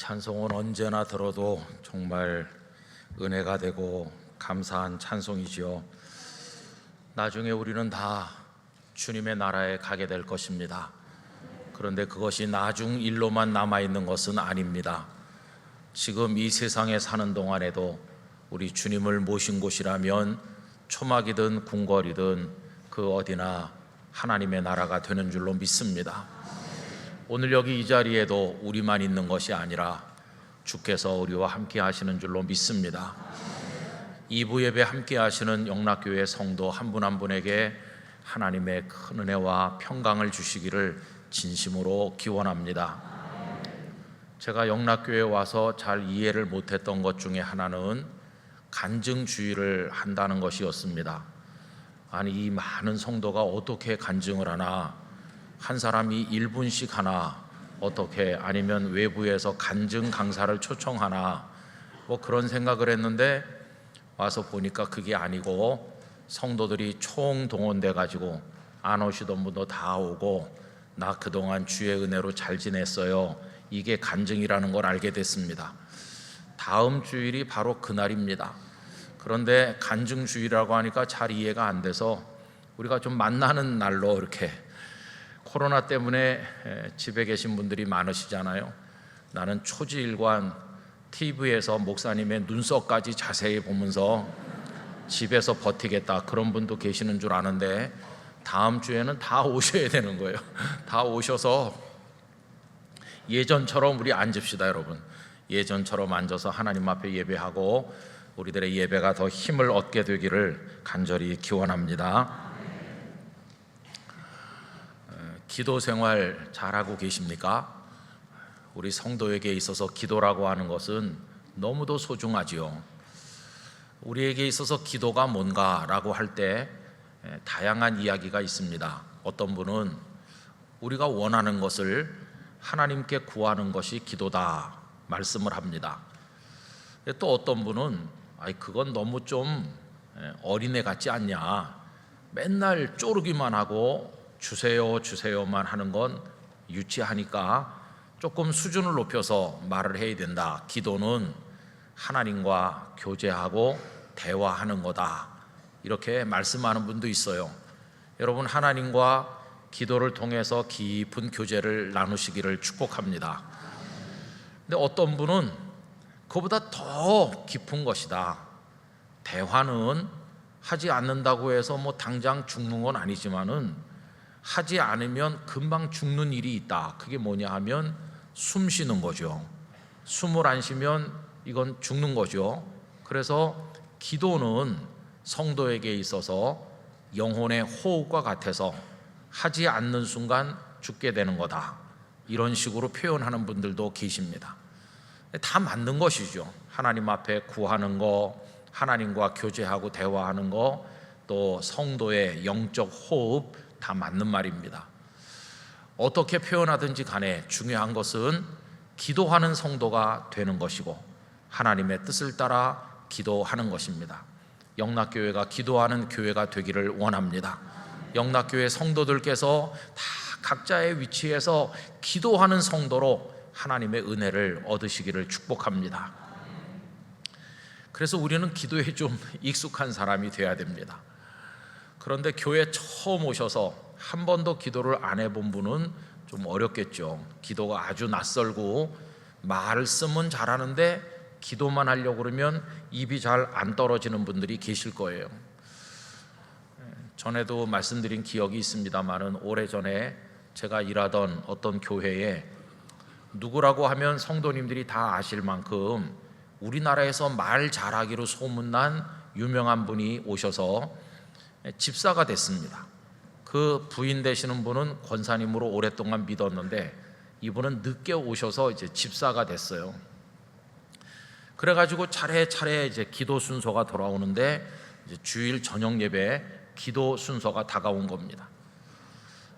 찬송은 언제나 들어도 정말 은혜가 되고 감사한 찬송이지요. 나중에 우리는 다 주님의 나라에 가게 될 것입니다. 그런데 그것이 나중 일로만 남아있는 것은 아닙니다. 지금 이 세상에 사는 동안에도 우리 주님을 모신 곳이라면 초막이든 궁궐이든 그 어디나 하나님의 나라가 되는 줄로 믿습니다. 오늘 여기 이 자리에도 우리만 있는 것이 아니라 주께서 우리와 함께 하시는 줄로 믿습니다. 2부 예배 함께 하시는 영락교회 성도 한 분 한 분에게 하나님의 큰 은혜와 평강을 주시기를 진심으로 기원합니다. 제가 영락교회에 와서 잘 이해를 못했던 것 중에 하나는 간증주의를 한다는 것이었습니다. 아니, 이 많은 성도가 어떻게 간증을 하나, 한 사람이 1분씩 하나, 어떻게, 아니면 외부에서 간증 강사를 초청하나, 그런 생각을 했는데 와서 보니까 그게 아니고 성도들이 총동원돼 가지고 안 오시던 분도 다 오고 나 그동안 주의 은혜로 잘 지냈어요, 이게 간증이라는 걸 알게 됐습니다. 다음 주일이 바로 그날입니다. 그런데 간증주의라고 하니까 잘 이해가 안 돼서 우리가 좀 만나는 날로 이렇게, 코로나 때문에 집에 계신 분들이 많으시잖아요. 나는 초지일관 TV에서 목사님의 눈썹까지 자세히 보면서 집에서 버티겠다, 그런 분도 계시는 줄 아는데 다음 주에는 다 오셔야 되는 거예요. 다 오셔서 예전처럼 우리 앉읍시다, 여러분. 예전처럼 앉아서 하나님 앞에 예배하고 우리들의 예배가 더 힘을 얻게 되기를 간절히 기원합니다. 기도 생활 잘하고 계십니까? 우리 성도에게 있어서 기도라고 하는 것은 너무도 소중하지요. 우리에게 있어서 기도가 뭔가라고 할 때 다양한 이야기가 있습니다. 어떤 분은 우리가 원하는 것을 하나님께 구하는 것이 기도다 말씀을 합니다. 또 어떤 분은 그건 너무 좀 어린애 같지 않냐, 맨날 쪼르기만 하고 주세요 주세요만 하는 건 유치하니까 조금 수준을 높여서 말을 해야 된다, 기도는 하나님과 교제하고 대화하는 거다, 이렇게 말씀하는 분도 있어요. 여러분, 하나님과 기도를 통해서 깊은 교제를 나누시기를 축복합니다. 근데 어떤 분은 그보다 더 깊은 것이다, 대화는 하지 않는다고 해서 당장 죽는 건 아니지만은 하지 않으면 금방 죽는 일이 있다. 그게 뭐냐 하면 숨 쉬는 거죠. 숨을 안 쉬면 이건 죽는 거죠. 그래서 기도는 성도에게 있어서 영혼의 호흡과 같아서 하지 않는 순간 죽게 되는 거다, 이런 식으로 표현하는 분들도 계십니다. 다 맞는 것이죠. 하나님 앞에 구하는 거, 하나님과 교제하고 대화하는 거, 또 성도의 영적 호흡, 다 맞는 말입니다. 어떻게 표현하든지 간에 중요한 것은 기도하는 성도가 되는 것이고 하나님의 뜻을 따라 기도하는 것입니다. 영락교회가 기도하는 교회가 되기를 원합니다. 영락교회 성도들께서 다 각자의 위치에서 기도하는 성도로 하나님의 은혜를 얻으시기를 축복합니다. 그래서 우리는 기도에 좀 익숙한 사람이 되어야 됩니다. 그런데 교회 처음 오셔서 한 번도 기도를 안 해본 분은 좀 어렵겠죠. 기도가 아주 낯설고 말씀은 잘하는데 기도만 하려고 그러면 입이 잘 안 떨어지는 분들이 계실 거예요. 전에도 말씀드린 기억이 있습니다만은 오래전에 제가 일하던 어떤 교회에 누구라고 하면 성도님들이 다 아실 만큼 우리나라에서 말 잘하기로 소문난 유명한 분이 오셔서 집사가 됐습니다. 그 부인 되시는 분은 권사님으로 오랫동안 믿었는데 이분은 늦게 오셔서 이제 집사가 됐어요. 그래가지고 차례차례 이제 기도 순서가 돌아오는데 이제 주일 저녁 예배 기도 순서가 다가온 겁니다.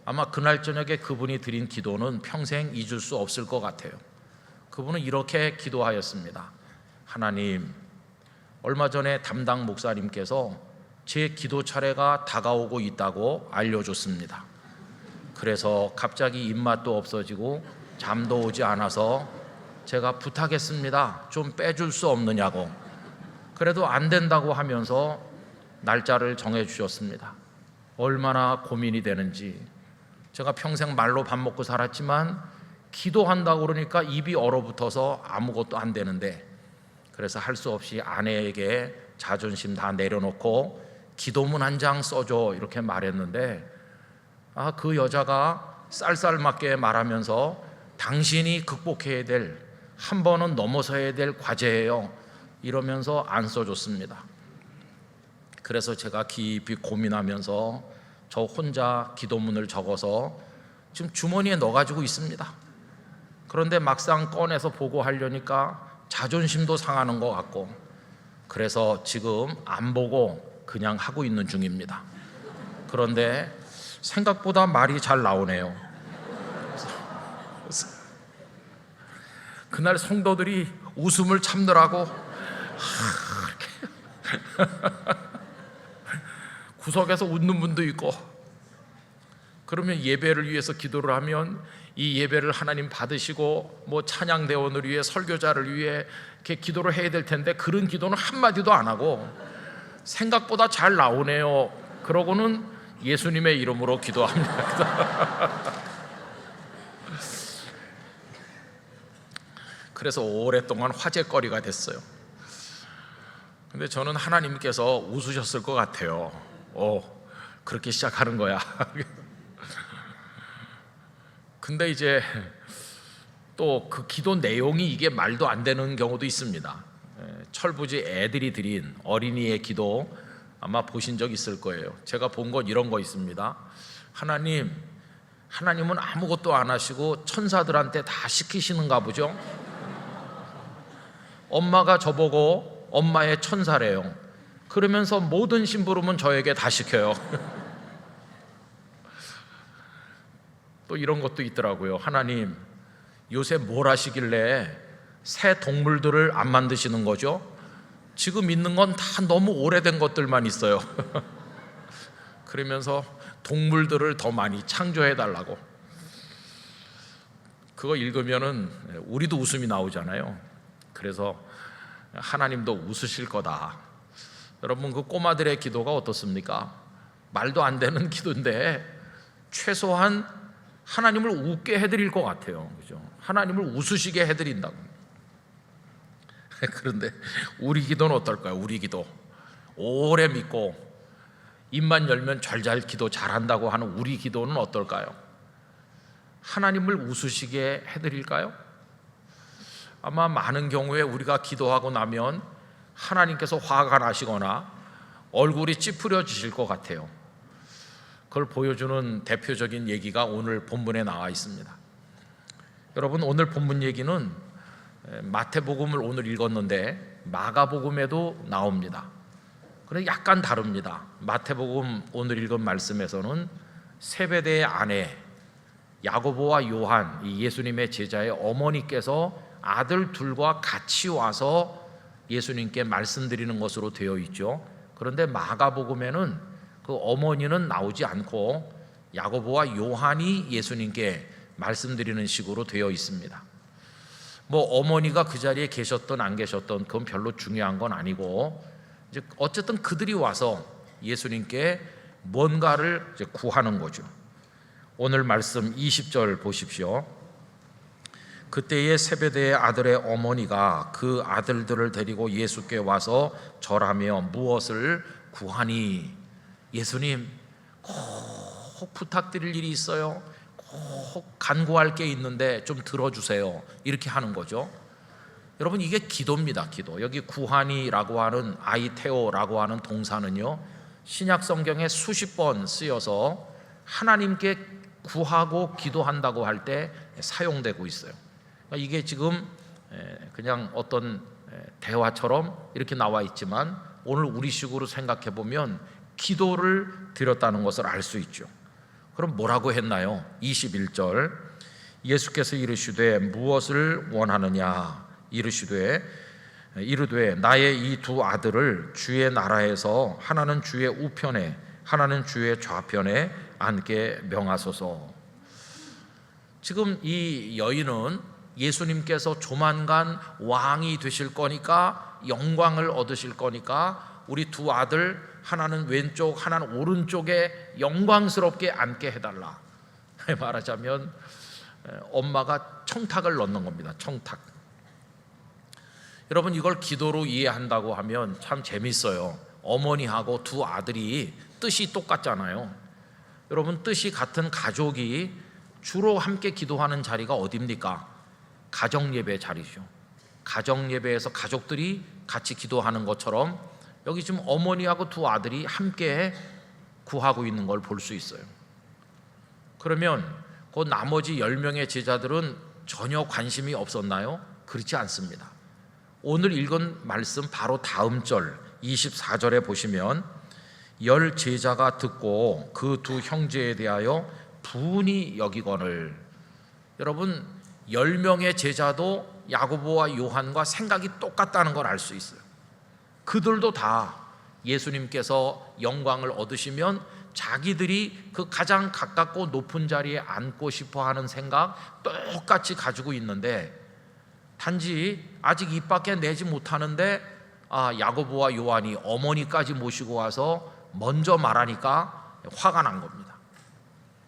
아마 그날 저녁에 그분이 드린 기도는 평생 잊을 수 없을 것 같아요. 그분은 이렇게 기도하였습니다. 하나님, 얼마 전에 담당 목사님께서 제 기도 차례가 다가오고 있다고 알려줬습니다. 그래서 갑자기 입맛도 없어지고 잠도 오지 않아서 제가 부탁했습니다. 좀 빼줄 수 없느냐고. 그래도 안 된다고 하면서 날짜를 정해 주셨습니다. 얼마나 고민이 되는지. 제가 평생 말로 밥 먹고 살았지만 기도한다고 그러니까 입이 얼어붙어서 아무것도 안 되는데, 그래서 할 수 없이 아내에게 자존심 다 내려놓고 기도문 한 장 써줘 이렇게 말했는데, 그 여자가 쌀쌀맞게 말하면서 당신이 극복해야 될, 한 번은 넘어서야 될 과제예요 이러면서 안 써줬습니다. 그래서 제가 깊이 고민하면서 저 혼자 기도문을 적어서 지금 주머니에 넣어가지고 있습니다. 그런데 막상 꺼내서 보고 하려니까 자존심도 상하는 것 같고, 그래서 지금 안 보고 그냥 하고 있는 중입니다. 그런데 생각보다 말이 잘 나오네요. 그날 성도들이 웃음을 참느라고 구석에서 웃는 분도 있고, 그러면 예배를 위해서 기도를 하면 이 예배를 하나님 받으시고 뭐 찬양대원을 위해, 설교자를 위해 이렇게 기도를 해야 될 텐데 그런 기도는 한마디도 안 하고 생각보다 잘 나오네요 그러고는 예수님의 이름으로 기도합니다. 그래서 오랫동안 화제거리가 됐어요. 근데 저는 하나님께서 웃으셨을 것 같아요. 그렇게 시작하는 거야. 근데 이제 또 그 기도 내용이 이게 말도 안 되는 경우도 있습니다. 철부지 애들이 드린 어린이의 기도 아마 보신 적 있을 거예요. 제가 본 건 이런 거 있습니다. 하나님은 아무것도 안 하시고 천사들한테 다 시키시는가 보죠. 엄마가 저보고 엄마의 천사래요. 그러면서 모든 심부름은 저에게 다 시켜요. 또 이런 것도 있더라고요. 하나님, 요새 뭘 하시길래 새 동물들을 안 만드시는 거죠? 지금 있는 건 다 너무 오래된 것들만 있어요. 그러면서 동물들을 더 많이 창조해 달라고. 그거 읽으면은 우리도 웃음이 나오잖아요. 그래서 하나님도 웃으실 거다. 여러분, 그 꼬마들의 기도가 어떻습니까? 말도 안 되는 기도인데 최소한 하나님을 웃게 해드릴 것 같아요. 그죠? 하나님을 웃으시게 해드린다고. 그런데 우리 기도는 어떨까요? 우리 기도 오래 믿고 입만 열면 절잘 기도 잘한다고 하는 우리 기도는 어떨까요? 하나님을 웃으시게 해드릴까요? 아마 많은 경우에 우리가 기도하고 나면 하나님께서 화가 나시거나 얼굴이 찌푸려지실 것 같아요. 그걸 보여주는 대표적인 얘기가 오늘 본문에 나와 있습니다. 여러분, 오늘 본문 얘기는 마태복음을 오늘 읽었는데 마가복음에도 나옵니다. 그런데 약간 다릅니다. 마태복음 오늘 읽은 말씀에서는 세베대의 아내 야고보와 요한, 이 예수님의 제자의 어머니께서 아들 둘과 같이 와서 예수님께 말씀드리는 것으로 되어 있죠. 그런데 마가복음에는 그 어머니는 나오지 않고 야고보와 요한이 예수님께 말씀드리는 식으로 되어 있습니다. 뭐 어머니가 그 자리에 계셨던 안 계셨던 그건 별로 중요한 건 아니고, 이제 어쨌든 그들이 와서 예수님께 뭔가를 이제 구하는 거죠. 오늘 말씀 20절 보십시오. 그때에 세베대의 아들의 어머니가 그 아들들을 데리고 예수께 와서 절하며 무엇을 구하니? 예수님, 꼭 부탁드릴 일이 있어요. 꼭 간구할 게 있는데 좀 들어주세요. 이렇게 하는 거죠. 여러분, 이게 기도입니다. 기도. 여기 구하니라고 하는 아이테오라고 하는 동사는요, 신약 성경에 수십 번 쓰여서 하나님께 구하고 기도한다고 할 때 사용되고 있어요. 그러니까 이게 지금 그냥 어떤 대화처럼 이렇게 나와 있지만 오늘 우리식으로 생각해 보면 기도를 드렸다는 것을 알 수 있죠. 그럼 뭐라고 했나요? 21절 예수께서 이르시되 무엇을 원하느냐? 이르시되 이르되 나의 이 두 아들을 주의 나라에서 하나는 주의 우편에 하나는 주의 좌편에 앉게 명하소서. 지금 이 여인은 예수님께서 조만간 왕이 되실 거니까, 영광을 얻으실 거니까 우리 두 아들 하나는 왼쪽 하나는 오른쪽에 영광스럽게 앉게 해달라. 말하자면 엄마가 청탁을 넣는 겁니다. 청탁. 여러분, 이걸 기도로 이해한다고 하면 참 재밌어요. 어머니하고 두 아들이 뜻이 똑같잖아요. 여러분, 뜻이 같은 가족이 주로 함께 기도하는 자리가 어디입니까? 가정예배 자리죠. 가정예배에서 가족들이 같이 기도하는 것처럼 여기 지금 어머니하고 두 아들이 함께 구하고 있는 걸 볼 수 있어요. 그러면 그 나머지 10명의 제자들은 전혀 관심이 없었나요? 그렇지 않습니다. 오늘 읽은 말씀 바로 다음 절 24절에 보시면 10 제자가 듣고 그 두 형제에 대하여 분이 여기거늘. 여러분, 10명의 제자도 야고보와 요한과 생각이 똑같다는 걸 알 수 있어요. 그들도 다 예수님께서 영광을 얻으시면 자기들이 그 가장 가깝고 높은 자리에 앉고 싶어 하는 생각 똑같이 가지고 있는데, 단지 아직 입 밖에 내지 못하는데 야고보와 요한이 어머니까지 모시고 와서 먼저 말하니까 화가 난 겁니다.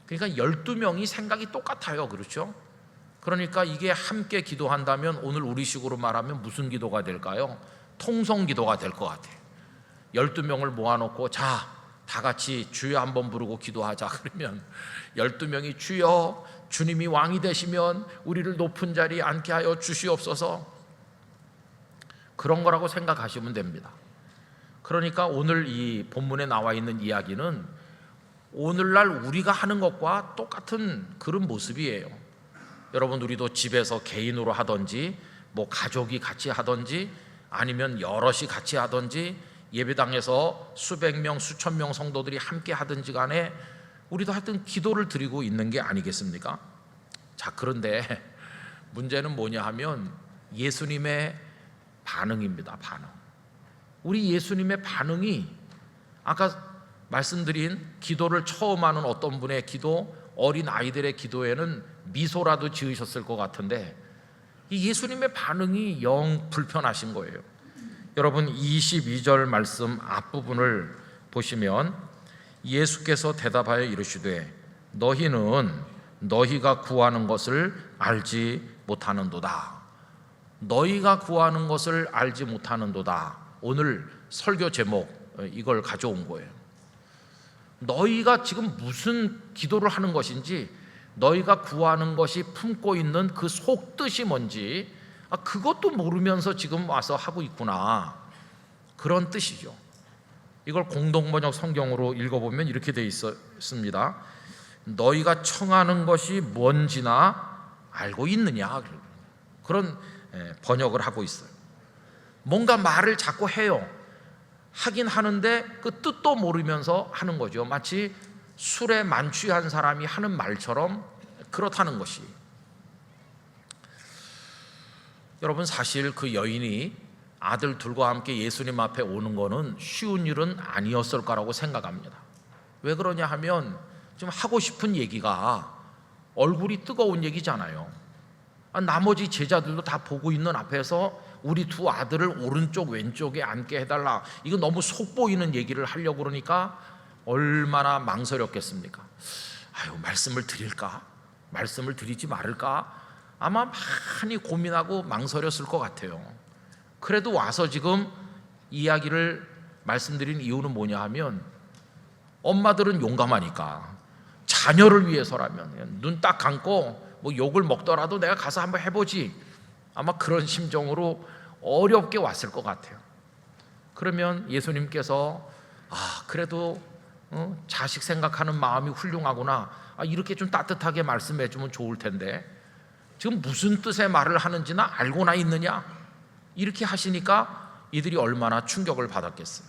그러니까 12명이 생각이 똑같아요. 그렇죠? 그러니까 이게 함께 기도한다면 오늘 우리식으로 말하면 무슨 기도가 될까요? 통성기도가 될 것 같아요. 12명을 모아놓고 자, 다 같이 주여 한번 부르고 기도하자. 그러면 12명이 주여, 주님이 왕이 되시면 우리를 높은 자리에 앉게 하여 주시옵소서, 그런 거라고 생각하시면 됩니다. 그러니까 오늘 이 본문에 나와 있는 이야기는 오늘날 우리가 하는 것과 똑같은 그런 모습이에요. 여러분, 우리도 집에서 개인으로 하든지 뭐 가족이 같이 하든지 아니면 여럿이 같이 하든지 예배당에서 수백 명, 수천 명 성도들이 함께 하든지 간에 우리도 하여튼 기도를 드리고 있는 게 아니겠습니까? 자, 그런데 문제는 뭐냐 하면 예수님의 반응입니다. 반응. 우리 예수님의 반응이 아까 말씀드린 기도를 처음 하는 어떤 분의 기도, 어린 아이들의 기도에는 미소라도 지으셨을 것 같은데 이 예수님의 반응이 영 불편하신 거예요. 여러분, 22절 말씀 앞부분을 보시면 예수께서 대답하여 이르시되 너희는 너희가 구하는 것을 알지 못하는도다. 너희가 구하는 것을 알지 못하는도다. 오늘 설교 제목 이걸 가져온 거예요. 너희가 지금 무슨 기도를 하는 것인지, 너희가 구하는 것이 품고 있는 그 속뜻이 뭔지 그것도 모르면서 지금 와서 하고 있구나, 그런 뜻이죠. 이걸 공동번역 성경으로 읽어보면 이렇게 되어 있습니다. 너희가 청하는 것이 뭔지나 알고 있느냐, 그런 번역을 하고 있어요. 뭔가 말을 자꾸 해요. 하긴 하는데 그 뜻도 모르면서 하는 거죠. 마치 술에 만취한 사람이 하는 말처럼 그렇다는 것이. 여러분, 사실 그 여인이 아들 둘과 함께 예수님 앞에 오는 거는 쉬운 일은 아니었을 거라고 생각합니다. 왜 그러냐 하면 좀 하고 싶은 얘기가 얼굴이 뜨거운 얘기잖아요. 나머지 제자들도 다 보고 있는 앞에서 우리 두 아들을 오른쪽 왼쪽에 앉게 해달라, 이거 너무 속보이는 얘기를 하려고 그러니까 얼마나 망설였겠습니까? 말씀을 드릴까? 말씀을 드리지 말을까? 아마 많이 고민하고 망설였을 것 같아요. 그래도 와서 지금 이야기를 말씀드린 이유는 뭐냐 하면 엄마들은 용감하니까 자녀를 위해서라면 눈 딱 감고 뭐 욕을 먹더라도 내가 가서 한번 해보지, 아마 그런 심정으로 어렵게 왔을 것 같아요. 그러면 예수님께서 그래도 자식 생각하는 마음이 훌륭하구나, 이렇게 좀 따뜻하게 말씀해 주면 좋을 텐데 지금 무슨 뜻의 말을 하는지나 알고나 있느냐, 이렇게 하시니까 이들이 얼마나 충격을 받았겠어요.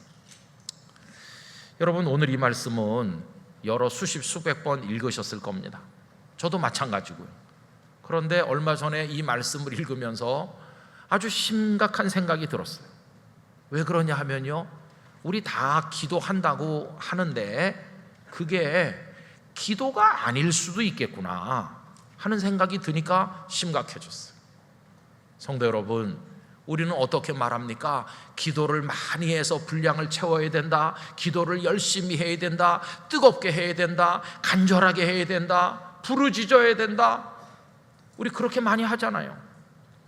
여러분, 오늘 이 말씀은 여러 수백 번 읽으셨을 겁니다. 저도 마찬가지고요. 그런데 얼마 전에 이 말씀을 읽으면서 아주 심각한 생각이 들었어요. 왜 그러냐 하면요, 우리 다 기도한다고 하는데 그게 기도가 아닐 수도 있겠구나 하는 생각이 드니까 심각해졌어요. 성도 여러분, 우리는 어떻게 말합니까? 기도를 많이 해서 분량을 채워야 된다, 기도를 열심히 해야 된다, 뜨겁게 해야 된다, 간절하게 해야 된다, 부르짖어야 된다. 우리 그렇게 많이 하잖아요.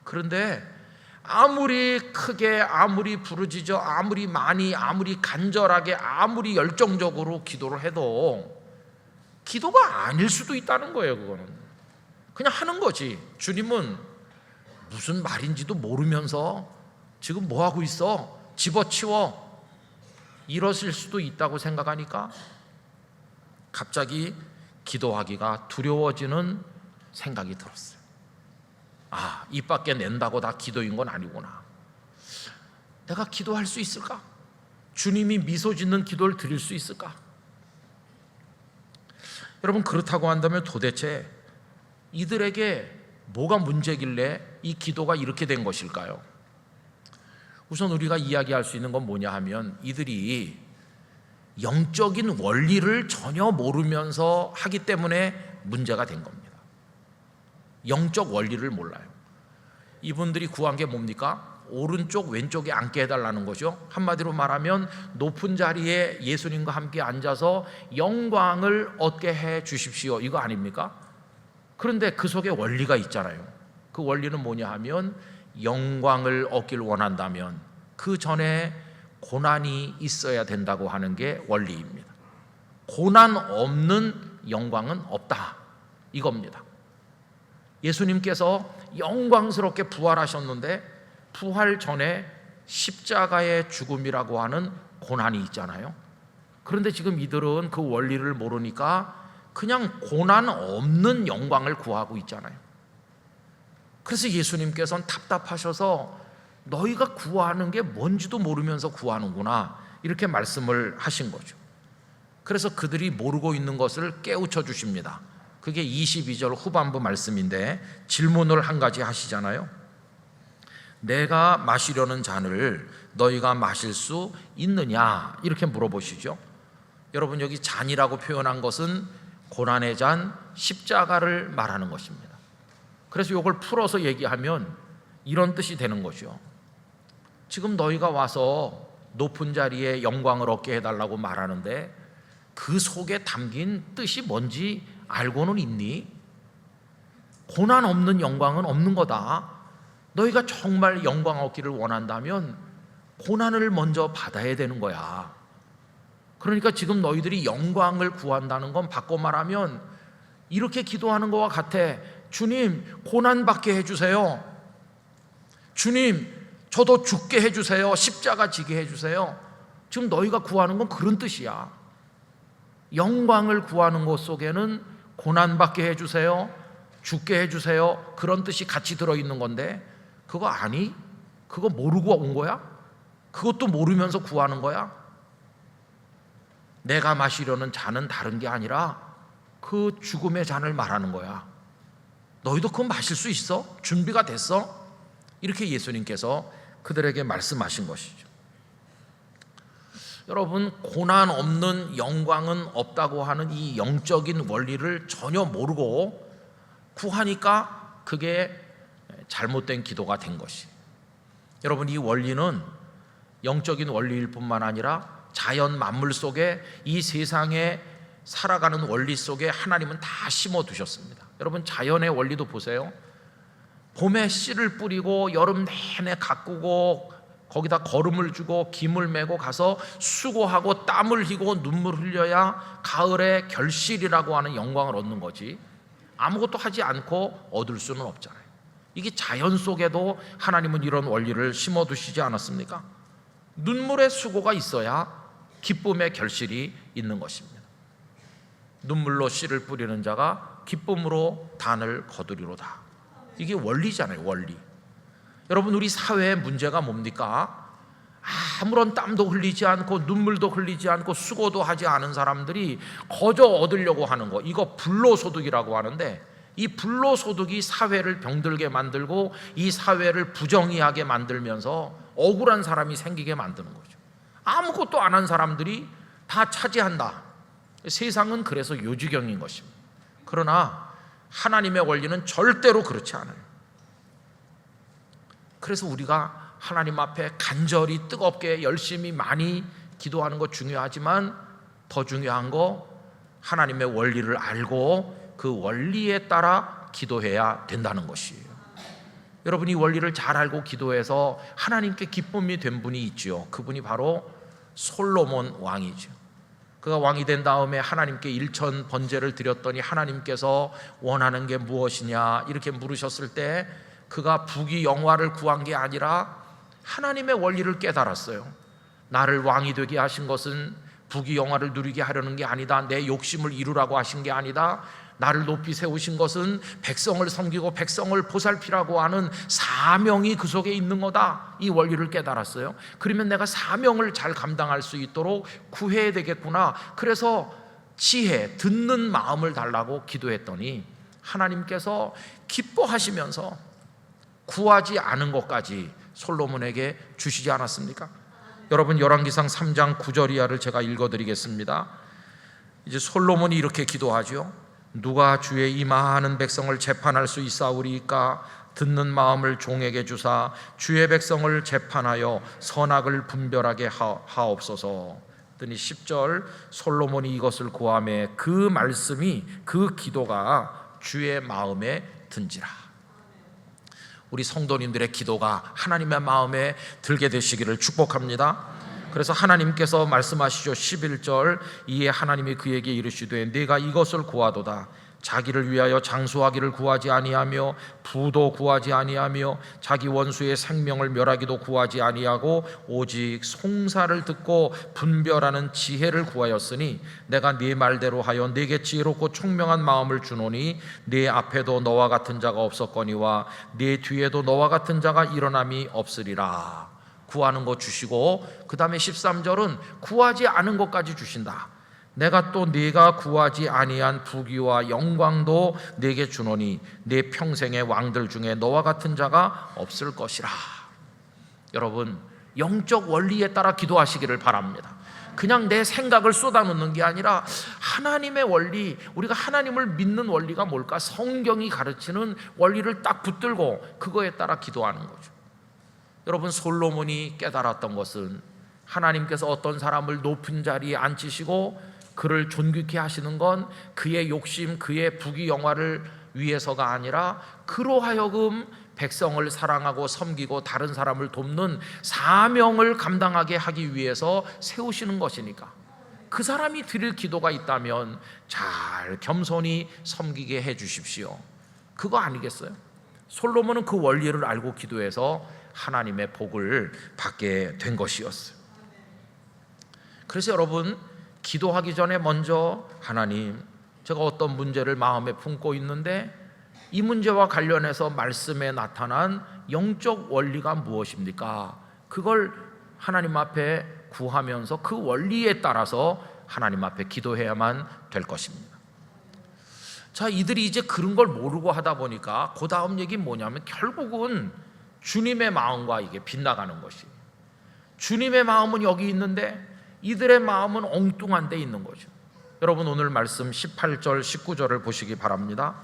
그런데 아무리 크게, 아무리 부르짖어, 아무리 많이, 아무리 간절하게, 아무리 열정적으로 기도를 해도 기도가 아닐 수도 있다는 거예요. 그거는 그냥 하는 거지. 주님은 무슨 말인지도 모르면서 지금 뭐 하고 있어? 집어치워. 이러실 수도 있다고 생각하니까 갑자기 기도하기가 두려워지는 생각이 들었어요. 아, 입 밖에 낸다고 다 기도인 건 아니구나. 내가 기도할 수 있을까? 주님이 미소 짓는 기도를 드릴 수 있을까? 여러분, 그렇다고 한다면 도대체 이들에게 뭐가 문제길래 이 기도가 이렇게 된 것일까요? 우선 우리가 이야기할 수 있는 건 뭐냐 하면 이들이 영적인 원리를 전혀 모르면서 하기 때문에 문제가 된 겁니다. 영적 원리를 몰라요. 이분들이 구한 게 뭡니까? 오른쪽 왼쪽에 앉게 해달라는 거죠. 한마디로 말하면 높은 자리에 예수님과 함께 앉아서 영광을 얻게 해 주십시오, 이거 아닙니까? 그런데 그 속에 원리가 있잖아요. 그 원리는 뭐냐 하면 영광을 얻길 원한다면 그 전에 고난이 있어야 된다고 하는 게 원리입니다. 고난 없는 영광은 없다, 이겁니다. 예수님께서 영광스럽게 부활하셨는데 부활 전에 십자가의 죽음이라고 하는 고난이 있잖아요. 그런데 지금 이들은 그 원리를 모르니까 그냥 고난 없는 영광을 구하고 있잖아요. 그래서 예수님께서는 답답하셔서 너희가 구하는 게 뭔지도 모르면서 구하는구나, 이렇게 말씀을 하신 거죠. 그래서 그들이 모르고 있는 것을 깨우쳐 주십니다. 그게 22절 후반부 말씀인데 질문을 한 가지 하시잖아요. 내가 마시려는 잔을 너희가 마실 수 있느냐, 이렇게 물어보시죠. 여러분, 여기 잔이라고 표현한 것은 고난의 잔, 십자가를 말하는 것입니다. 그래서 이걸 풀어서 얘기하면 이런 뜻이 되는 거죠. 지금 너희가 와서 높은 자리에 영광을 얻게 해달라고 말하는데 그 속에 담긴 뜻이 뭔지 알고는 있니? 고난 없는 영광은 없는 거다. 너희가 정말 영광 얻기를 원한다면 고난을 먼저 받아야 되는 거야. 그러니까 지금 너희들이 영광을 구한다는 건 바꿔 말하면 이렇게 기도하는 것과 같아. 주님, 고난 받게 해주세요. 주님, 저도 죽게 해주세요. 십자가 지게 해주세요. 지금 너희가 구하는 건 그런 뜻이야. 영광을 구하는 것 속에는 고난 받게 해주세요, 죽게 해주세요, 그런 뜻이 같이 들어있는 건데 그거 아니? 그거 모르고 온 거야? 그것도 모르면서 구하는 거야? 내가 마시려는 잔은 다른 게 아니라 그 죽음의 잔을 말하는 거야. 너희도 그거 마실 수 있어? 준비가 됐어? 이렇게 예수님께서 그들에게 말씀하신 것이죠. 여러분, 고난 없는 영광은 없다고 하는 이 영적인 원리를 전혀 모르고 구하니까 그게 잘못된 기도가 된 것이. 여러분, 이 원리는 영적인 원리일 뿐만 아니라 자연 만물 속에 이 세상에 살아가는 원리 속에 하나님은 다 심어 두셨습니다. 여러분, 자연의 원리도 보세요. 봄에 씨를 뿌리고 여름 내내 가꾸고 거기다 거름을 주고 김을 메고 가서 수고하고 땀을 흘리고 눈물 흘려야 가을에 결실이라고 하는 영광을 얻는 거지, 아무것도 하지 않고 얻을 수는 없잖아요. 이게 자연 속에도 하나님은 이런 원리를 심어두시지 않았습니까? 눈물의 수고가 있어야 기쁨의 결실이 있는 것입니다. 눈물로 씨를 뿌리는 자가 기쁨으로 단을 거두리로다. 이게 원리잖아요, 원리. 여러분, 우리 사회의 문제가 뭡니까? 아무런 땀도 흘리지 않고 눈물도 흘리지 않고 수고도 하지 않은 사람들이 거저 얻으려고 하는 거, 이거 불로소득이라고 하는데, 이 불로소득이 사회를 병들게 만들고 이 사회를 부정의하게 만들면서 억울한 사람이 생기게 만드는 거죠. 아무것도 안 한 사람들이 다 차지한다. 세상은 그래서 요지경인 것입니다. 그러나 하나님의 원리는 절대로 그렇지 않아요. 그래서 우리가 하나님 앞에 간절히 뜨겁게 열심히 많이 기도하는 거 중요하지만 더 중요한 거 하나님의 원리를 알고 그 원리에 따라 기도해야 된다는 것이에요. 여러분이 원리를 잘 알고 기도해서 하나님께 기쁨이 된 분이 있지요. 그분이 바로 솔로몬 왕이죠. 그가 왕이 된 다음에 하나님께 일천 번제를 드렸더니 하나님께서 원하는 게 무엇이냐 이렇게 물으셨을 때 그가 부귀 영화를 구한 게 아니라 하나님의 원리를 깨달았어요. 나를 왕이 되게 하신 것은 부귀 영화를 누리게 하려는 게 아니다. 내 욕심을 이루라고 하신 게 아니다. 나를 높이 세우신 것은 백성을 섬기고 백성을 보살피라고 하는 사명이 그 속에 있는 거다. 이 원리를 깨달았어요. 그러면 내가 사명을 잘 감당할 수 있도록 구해야 되겠구나. 그래서 지혜, 듣는 마음을 달라고 기도했더니 하나님께서 기뻐하시면서 구하지 않은 것까지 솔로몬에게 주시지 않았습니까? 여러분 열왕기상 3장 9절 이하를 제가 읽어드리겠습니다. 이제 솔로몬이 이렇게 기도하죠. 누가 주의 이 많은 백성을 재판할 수 있사오리이까? 듣는 마음을 종에게 주사 주의 백성을 재판하여 선악을 분별하게 하옵소서. 그랬더니 10절 솔로몬이 이것을 구하매 그 말씀이 그 기도가 주의 마음에 든지라. 우리 성도님들의 기도가 하나님의 마음에 들게 되시기를 축복합니다. 그래서 하나님께서 말씀하시죠. 11절 이에 하나님이 그에게 이르시되 네가 이것을 구하도다. 자기를 위하여 장수하기를 구하지 아니하며 부도 구하지 아니하며 자기 원수의 생명을 멸하기도 구하지 아니하고 오직 송사를 듣고 분별하는 지혜를 구하였으니 내가 네 말대로 하여 네게 지혜롭고 총명한 마음을 주노니 네 앞에도 너와 같은 자가 없었거니와 네 뒤에도 너와 같은 자가 일어남이 없으리라. 구하는 거 주시고 그 다음에 13절은 구하지 않은 것까지 주신다. 내가 또 네가 구하지 아니한 부귀와 영광도 네게 주노니 네 평생의 왕들 중에 너와 같은 자가 없을 것이라. 여러분 영적 원리에 따라 기도하시기를 바랍니다. 그냥 내 생각을 쏟아놓는 게 아니라 하나님의 원리, 우리가 하나님을 믿는 원리가 뭘까? 성경이 가르치는 원리를 딱 붙들고 그거에 따라 기도하는 거죠. 여러분 솔로몬이 깨달았던 것은 하나님께서 어떤 사람을 높은 자리에 앉히시고 그를 존귀케 하시는 건 그의 욕심, 그의 부귀 영화를 위해서가 아니라 그로 하여금 백성을 사랑하고 섬기고 다른 사람을 돕는 사명을 감당하게 하기 위해서 세우시는 것이니까 그 사람이 드릴 기도가 있다면 잘 겸손히 섬기게 해 주십시오. 그거 아니겠어요? 솔로몬은 그 원리를 알고 기도해서 하나님의 복을 받게 된 것이었어요. 그래서 여러분 기도하기 전에 먼저 하나님, 제가 어떤 문제를 마음에 품고 있는데 이 문제와 관련해서 말씀에 나타난 영적 원리가 무엇입니까? 그걸 하나님 앞에 구하면서 그 원리에 따라서 하나님 앞에 기도해야만 될 것입니다. 자, 이들이 이제 그런 걸 모르고 하다 보니까 그 다음 얘기는 뭐냐면 결국은 주님의 마음과 이게 빗나가는 것이, 주님의 마음은 여기 있는데 이들의 마음은 엉뚱한 데 있는 거죠. 여러분 오늘 말씀 18절 19절을 보시기 바랍니다.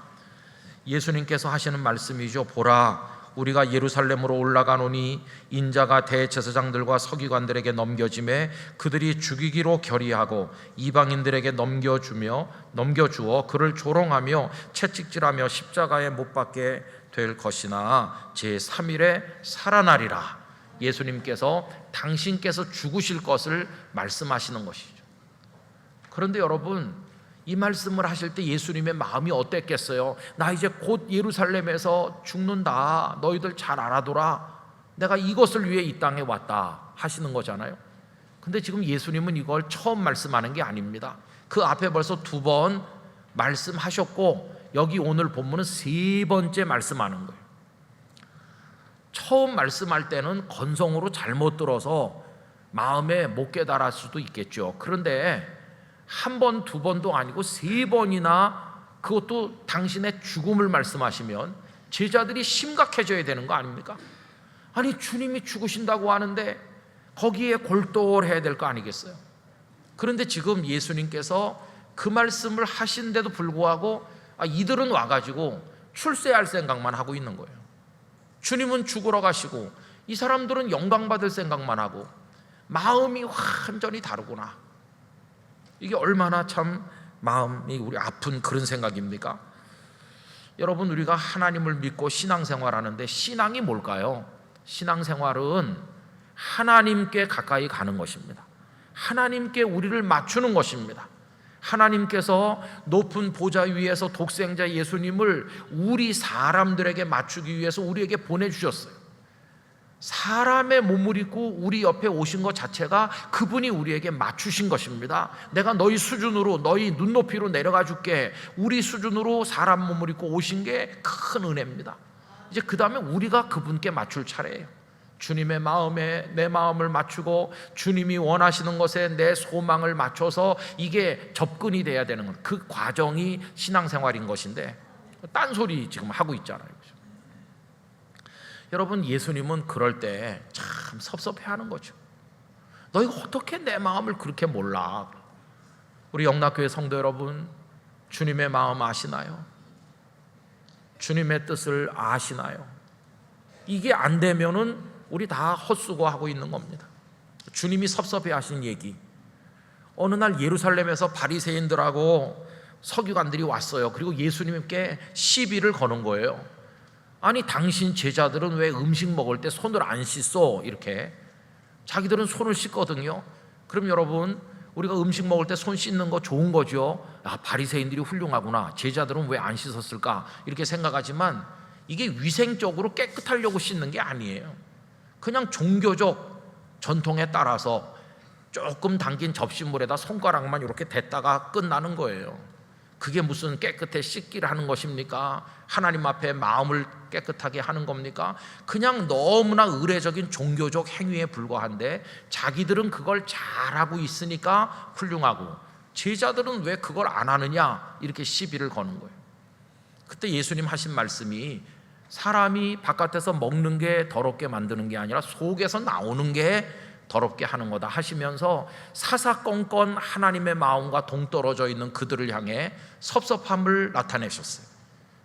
예수님께서 하시는 말씀이죠. 보라 우리가 예루살렘으로 올라가노니 인자가 대제사장들과 서기관들에게 넘겨짐에 그들이 죽이기로 결의하고 이방인들에게 넘겨주어 그를 조롱하며 채찍질하며 십자가에 못 박게 될 것이나 제3일에 살아나리라. 예수님께서 당신께서 죽으실 것을 말씀하시는 것이죠. 그런데 여러분 이 말씀을 하실 때 예수님의 마음이 어땠겠어요? 나 이제 곧 예루살렘에서 죽는다. 너희들 잘 알아둬라. 내가 이것을 위해 이 땅에 왔다 하시는 거잖아요. 근데 지금 예수님은 이걸 처음 말씀하는 게 아닙니다. 그 앞에 벌써 2번 말씀하셨고 여기 오늘 본문은 3번째 말씀하는 거예요. 처음 말씀할 때는 건성으로 잘못 들어서 마음에 못 깨달을 수도 있겠죠. 그런데 1번, 2번도 아니고 3번이나 그것도 당신의 죽음을 말씀하시면 제자들이 심각해져야 되는 거 아닙니까? 아니 주님이 죽으신다고 하는데 거기에 골똘해야 될 거 아니겠어요? 그런데 지금 예수님께서 그 말씀을 하신데도 불구하고 이들은 와가지고 출세할 생각만 하고 있는 거예요. 주님은 죽으러 가시고 이 사람들은 영광받을 생각만 하고 마음이 완전히 다르구나. 이게 얼마나 참 마음이 우리 아픈 그런 생각입니까? 여러분, 우리가 하나님을 믿고 신앙생활하는데 신앙이 뭘까요? 신앙생활은 하나님께 가까이 가는 것입니다. 하나님께 우리를 맞추는 것입니다. 하나님께서 높은 보좌 위에서 독생자 예수님을 우리 사람들에게 맞추기 위해서 우리에게 보내주셨어요. 사람의 몸을 입고 우리 옆에 오신 것 자체가 그분이 우리에게 맞추신 것입니다. 내가 너희 수준으로, 너희 눈높이로 내려가 줄게. 우리 수준으로 사람 몸을 입고 오신 게 큰 은혜입니다. 이제 그 다음에 우리가 그분께 맞출 차례예요. 주님의 마음에 내 마음을 맞추고 주님이 원하시는 것에 내 소망을 맞춰서 이게 접근이 돼야 되는 것, 그 과정이 신앙생활인 것인데 딴소리 지금 하고 있잖아요. 여러분, 예수님은 그럴 때 참 섭섭해하는 거죠. 너희가 어떻게 내 마음을 그렇게 몰라? 우리 영락교회 성도 여러분, 주님의 마음 아시나요? 주님의 뜻을 아시나요? 이게 안 되면은 우리 다 헛수고하고 있는 겁니다. 주님이 섭섭해하신 얘기, 어느 날 예루살렘에서 바리새인들하고 서기관들이 왔어요. 그리고 예수님께 시비를 거는 거예요. 아니, 당신 제자들은 왜 음식 먹을 때 손을 안 씻어? 이렇게. 자기들은 손을 씻거든요. 그럼 여러분, 우리가 음식 먹을 때 손 씻는 거 좋은 거죠. 아, 바리새인들이 훌륭하구나. 제자들은 왜 안 씻었을까? 이렇게 생각하지만 이게 위생적으로 깨끗하려고 씻는 게 아니에요. 그냥 종교적 전통에 따라서 조금 담긴 접시물에다 손가락만 이렇게 댔다가 끝나는 거예요. 그게 무슨 깨끗해 씻기를 하는 것입니까? 하나님 앞에 마음을 깨끗하게 하는 겁니까? 그냥 너무나 의례적인 종교적 행위에 불과한데 자기들은 그걸 잘하고 있으니까 훌륭하고 제자들은 왜 그걸 안 하느냐, 이렇게 시비를 거는 거예요. 그때 예수님 하신 말씀이 사람이 바깥에서 먹는 게 더럽게 만드는 게 아니라 속에서 나오는 게 더럽게 하는 거다 하시면서 사사건건 하나님의 마음과 동떨어져 있는 그들을 향해 섭섭함을 나타내셨어요.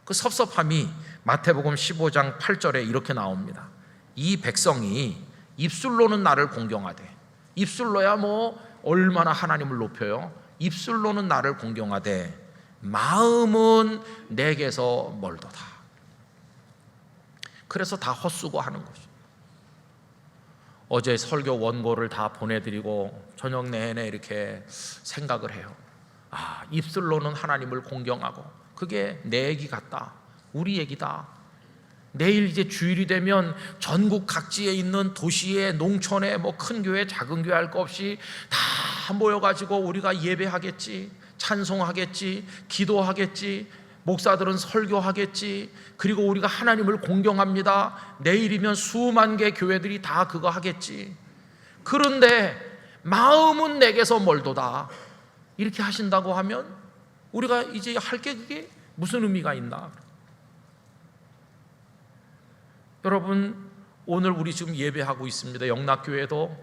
그 섭섭함이 마태복음 15장 8절에 이렇게 나옵니다. 이 백성이 입술로는 나를 공경하되, 입술로야 뭐 얼마나 하나님을 높여요. 입술로는 나를 공경하되 마음은 내게서 멀도다. 그래서 다 헛수고하는 거죠. 어제 설교 원고를 다 보내드리고 저녁 내내 이렇게 생각을 해요. 아, 입술로는 하나님을 공경하고 그게 내 얘기 같다, 우리 얘기다. 내일 이제 주일이 되면 전국 각지에 있는 도시에, 농촌에, 뭐 큰 교회 작은 교회 할 거 없이 다 모여가지고 우리가 예배하겠지, 찬송하겠지, 기도하겠지, 목사들은 설교하겠지, 그리고 우리가 하나님을 공경합니다. 내일이면 수만 개 교회들이 다 그거 하겠지. 그런데 마음은 내게서 멀도다, 이렇게 하신다고 하면 우리가 이제 할 게 그게 무슨 의미가 있나? 여러분, 오늘 우리 지금 예배하고 있습니다. 영락교회도 막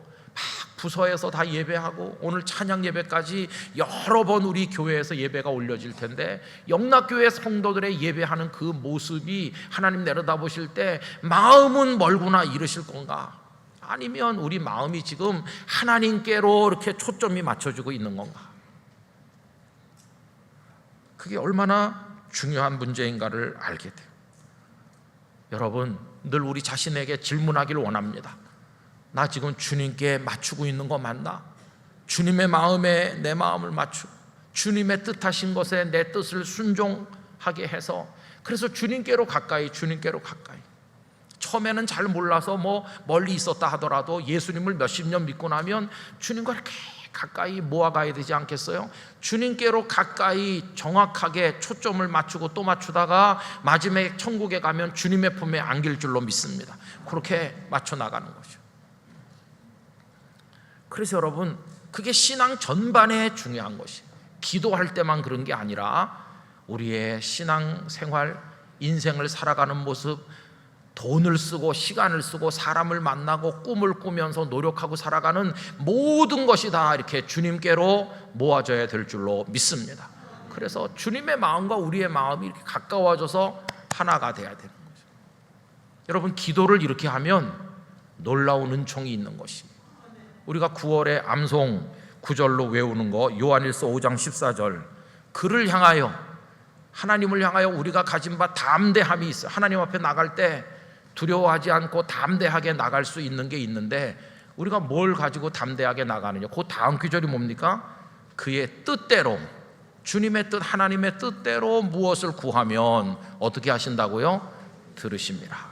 부서에서 다 예배하고 오늘 찬양 예배까지 여러 번 우리 교회에서 예배가 올려질 텐데 영락교회 성도들의 예배하는 그 모습이 하나님 내려다보실 때 마음은 멀구나 이러실 건가? 아니면 우리 마음이 지금 하나님께로 이렇게 초점이 맞춰지고 있는 건가? 그게 얼마나 중요한 문제인가를 알게 돼요. 여러분, 늘 우리 자신에게 질문하기를 원합니다. 나 지금 주님께 맞추고 있는 거 맞나? 주님의 마음에 내 마음을 맞추고 주님의 뜻하신 것에 내 뜻을 순종하게 해서, 그래서 주님께로 가까이, 주님께로 가까이. 처음에는 잘 몰라서 뭐 멀리 있었다 하더라도 예수님을 몇십 년 믿고 나면 주님과 이렇게 가까이 모아가야 되지 않겠어요? 주님께로 가까이 정확하게 초점을 맞추고 또 맞추다가 마지막에 천국에 가면 주님의 품에 안길 줄로 믿습니다. 그렇게 맞춰 나가는 거죠. 그래서 여러분, 그게 신앙 전반에 중요한 것이, 기도할 때만 그런 게 아니라 우리의 신앙 생활, 인생을 살아가는 모습, 돈을 쓰고 시간을 쓰고 사람을 만나고 꿈을 꾸면서 노력하고 살아가는 모든 것이 다 이렇게 주님께로 모아져야 될 줄로 믿습니다. 그래서 주님의 마음과 우리의 마음이 이렇게 가까워져서 하나가 돼야 되는 거죠. 여러분, 기도를 이렇게 하면 놀라운 은총이 있는 것입니다. 우리가 9월에 암송 9절로 외우는 거, 요한일서 5장 14절, 그를 향하여, 하나님을 향하여 우리가 가진 바 담대함이 있어요. 하나님 앞에 나갈 때 두려워하지 않고 담대하게 나갈 수 있는 게 있는데, 우리가 뭘 가지고 담대하게 나가느냐, 그 다음 구절이 뭡니까? 그의 뜻대로, 주님의 뜻, 하나님의 뜻대로 무엇을 구하면 어떻게 하신다고요? 들으십니다.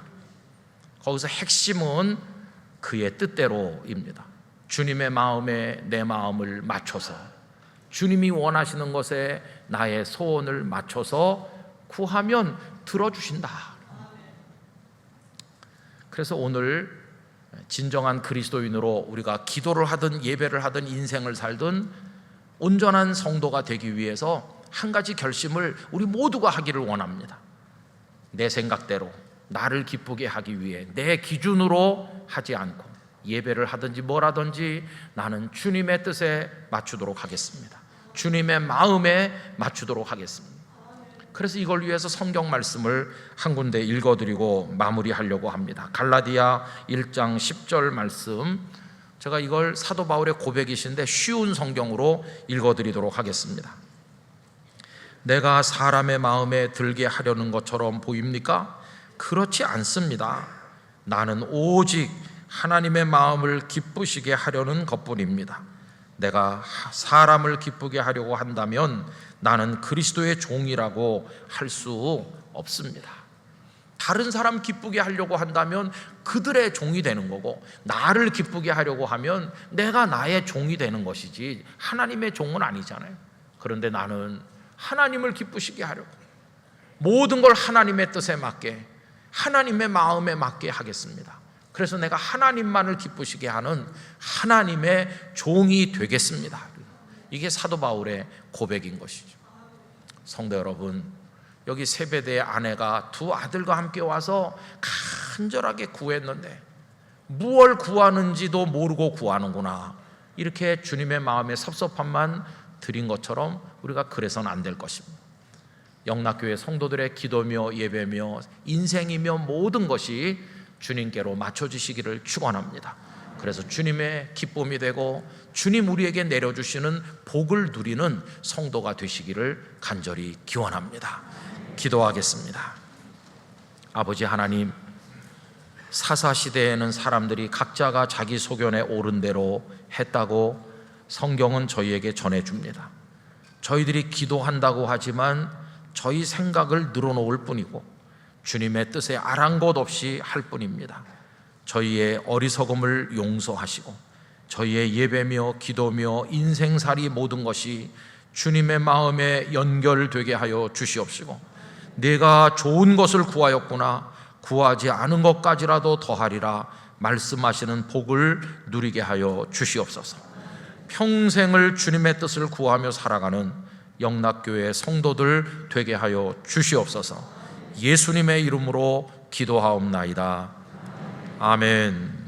거기서 핵심은 그의 뜻대로입니다. 주님의 마음에 내 마음을 맞춰서, 주님이 원하시는 것에 나의 소원을 맞춰서 구하면 들어주신다. 그래서 오늘 진정한 그리스도인으로 우리가 기도를 하든 예배를 하든 인생을 살든 온전한 성도가 되기 위해서 한 가지 결심을 우리 모두가 하기를 원합니다. 내 생각대로 나를 기쁘게 하기 위해 내 기준으로 하지 않고, 예배를 하든지 뭘 하든지 나는 주님의 뜻에 맞추도록 하겠습니다. 주님의 마음에 맞추도록 하겠습니다. 그래서 이걸 위해서 성경 말씀을 한 군데 읽어드리고 마무리하려고 합니다. 갈라디아 1장 10절 말씀, 제가 이걸 사도 바울의 고백이신데 쉬운 성경으로 읽어드리도록 하겠습니다. 내가 사람의 마음에 들게 하려는 것처럼 보입니까? 그렇지 않습니다. 나는 오직 하나님의 마음을 기쁘시게 하려는 것뿐입니다. 내가 사람을 기쁘게 하려고 한다면 나는 그리스도의 종이라고 할 수 없습니다. 다른 사람 기쁘게 하려고 한다면 그들의 종이 되는 거고, 나를 기쁘게 하려고 하면 내가 나의 종이 되는 것이지 하나님의 종은 아니잖아요. 그런데 나는 하나님을 기쁘시게 하려고, 모든 걸 하나님의 뜻에 맞게, 하나님의 마음에 맞게 하겠습니다. 그래서 내가 하나님만을 기쁘시게 하는 하나님의 종이 되겠습니다. 이게 사도 바울의 고백인 것이죠. 성도 여러분, 여기 세베대의 아내가 두 아들과 함께 와서 간절하게 구했는데 무엇을 구하는지도 모르고 구하는구나, 이렇게 주님의 마음에 섭섭함만 드린 것처럼 우리가 그래서는 안 될 것입니다. 영락교회 성도들의 기도며 예배며 인생이며 모든 것이 주님께로 맞춰지시기를 축원합니다. 그래서 주님의 기쁨이 되고 주님 우리에게 내려주시는 복을 누리는 성도가 되시기를 간절히 기원합니다. 기도하겠습니다. 아버지 하나님, 사사시대에는 사람들이 각자가 자기 소견에 옳은 대로 했다고 성경은 저희에게 전해줍니다. 저희들이 기도한다고 하지만 저희 생각을 늘어놓을 뿐이고 주님의 뜻에 아랑곳 없이 할 뿐입니다. 저희의 어리석음을 용서하시고 저희의 예배며 기도며 인생살이 모든 것이 주님의 마음에 연결되게 하여 주시옵시고, 내가 좋은 것을 구하였구나, 구하지 않은 것까지라도 더하리라 말씀하시는 복을 누리게 하여 주시옵소서. 평생을 주님의 뜻을 구하며 살아가는 영락교회 성도들 되게 하여 주시옵소서. 예수님의 이름으로 기도하옵나이다. 아멘.